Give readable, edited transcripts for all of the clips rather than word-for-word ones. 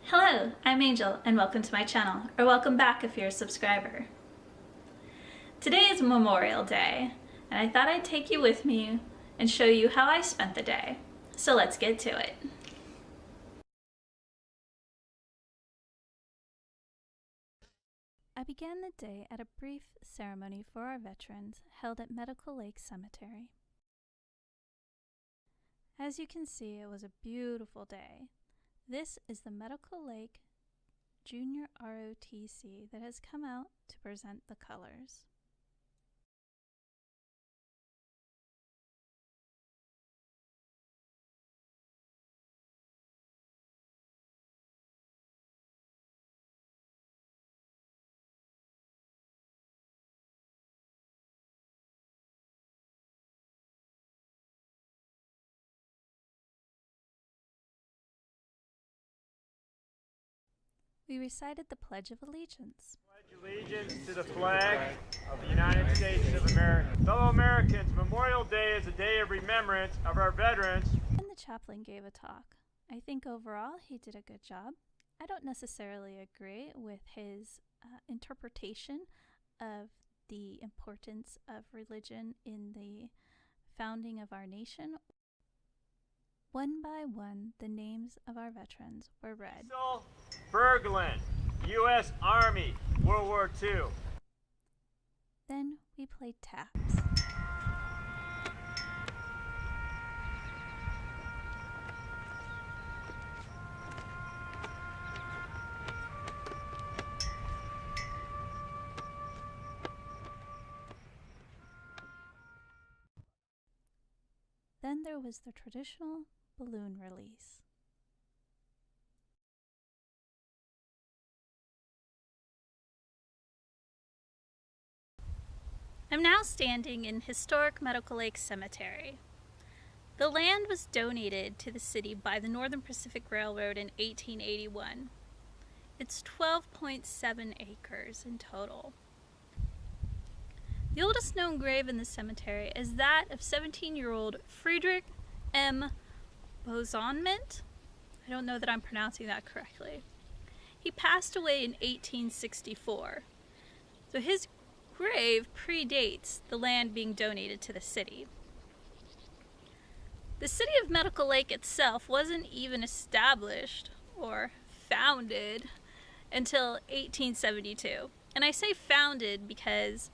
Hello, I'm Angel and welcome to my channel, or welcome back if you're a subscriber. Today is Memorial Day, and I thought I'd take you with me and show you how I spent the day. So let's get to it. I began the day at a brief ceremony for our veterans held at Medical Lake Cemetery. As you can see, it was a beautiful day. This is the Medical Lake Junior ROTC that has come out to present the colors. We recited the Pledge of Allegiance. Pledge allegiance to the flag of the United States of America. Fellow Americans, Memorial Day is a day of remembrance of our veterans. And the chaplain gave a talk. I think overall he did a good job. I don't necessarily agree with his interpretation of the importance of religion in the founding of our nation. One by one, the names of our veterans were read. Cecil Berglund, U.S. Army, World War II. Then we played taps. Then there was the traditional balloon release. I'm now standing in historic Medical Lake Cemetery. The land was donated to the city by the Northern Pacific Railroad in 1881. It's 12.7 acres in total. The oldest known grave in the cemetery is that of 17-year-old Friedrich M. Bosanment. I don't know that I'm pronouncing that correctly. He passed away in 1864. So his grave predates the land being donated to the city. The city of Medical Lake itself wasn't even established or founded until 1872. And I say founded because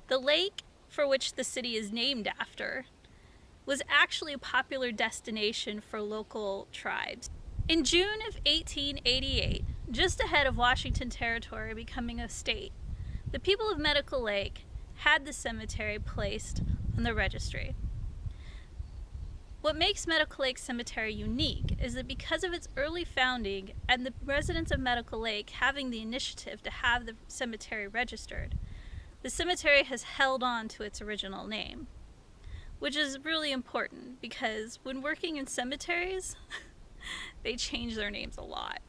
the lake for which the city is named after was actually a popular destination for local tribes. In June of 1888, just ahead of Washington Territory becoming a state, the people of Medical Lake had the cemetery placed on the registry. What makes Medical Lake Cemetery unique is that because of its early founding and the residents of Medical Lake having the initiative to have the cemetery registered, the cemetery has held on to its original name, which is really important because when working in cemeteries, they change their names a lot.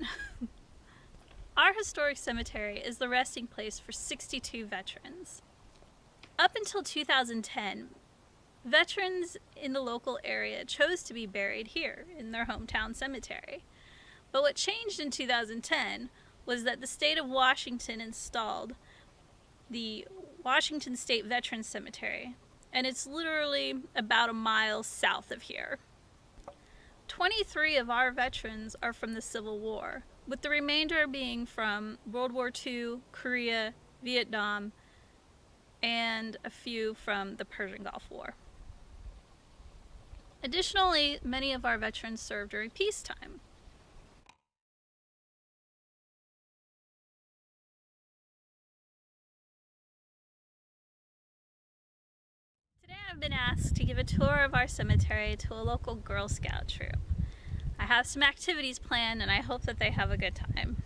Our historic cemetery is the resting place for 62 veterans. Up until 2010, veterans in the local area chose to be buried here in their hometown cemetery. But what changed in 2010 was that the state of Washington installed the Washington State Veterans Cemetery, and it's literally about a mile south of here. 23 of our veterans are from the Civil War, with the remainder being from World War II, Korea, Vietnam, and a few from the Persian Gulf War. Additionally, many of our veterans served during peacetime. Today I've been asked to give a tour of our cemetery to a local Girl Scout troop. I have some activities planned and I hope that they have a good time.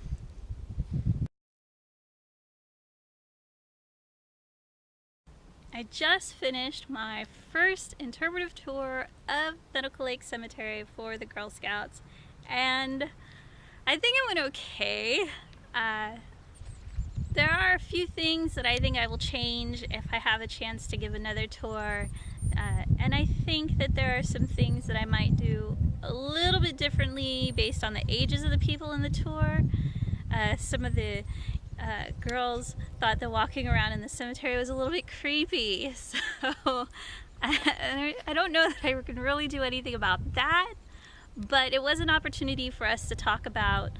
I just finished my first interpretive tour of Medical Lake Cemetery for the Girl Scouts, and I think it went okay. There are a few things that I think I will change if I have a chance to give another tour, And I think that there are some things that I might do a little bit differently based on the ages of the people in the tour. Some of the girls thought that walking around in the cemetery was a little bit creepy, so I don't know that I can really do anything about that, but it was an opportunity for us to talk about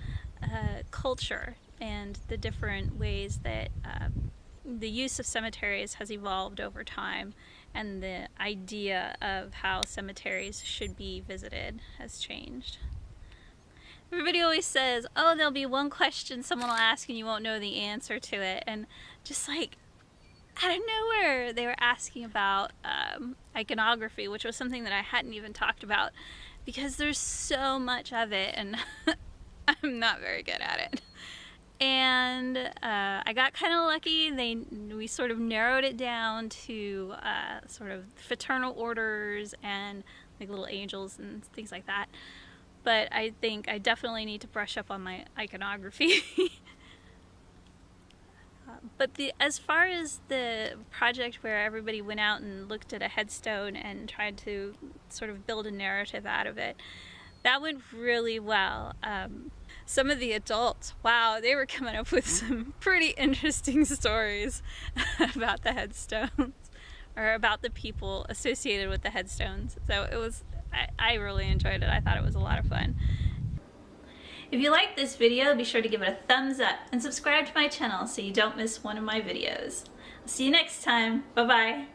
culture and the different ways that the use of cemeteries has evolved over time, and the idea of how cemeteries should be visited has changed. Everybody always says, oh, there'll be one question someone will ask and you won't know the answer to it. And just like out of nowhere, they were asking about iconography, which was something that I hadn't even talked about because there's so much of it and I'm not very good at it. And I got kind of lucky. We sort of narrowed it down to sort of fraternal orders and like little angels and things like that. But I think I definitely need to brush up on my iconography. But as far as the project where everybody went out and looked at a headstone and tried to sort of build a narrative out of it, that went really well. Some of the adults, wow, they were coming up with some pretty interesting stories about the headstones or about the people associated with the headstones. So it was, I really enjoyed it. I thought it was a lot of fun. If you liked this video, be sure to give it a thumbs up and subscribe to my channel so you don't miss one of my videos. I'll see you next time. Bye-bye.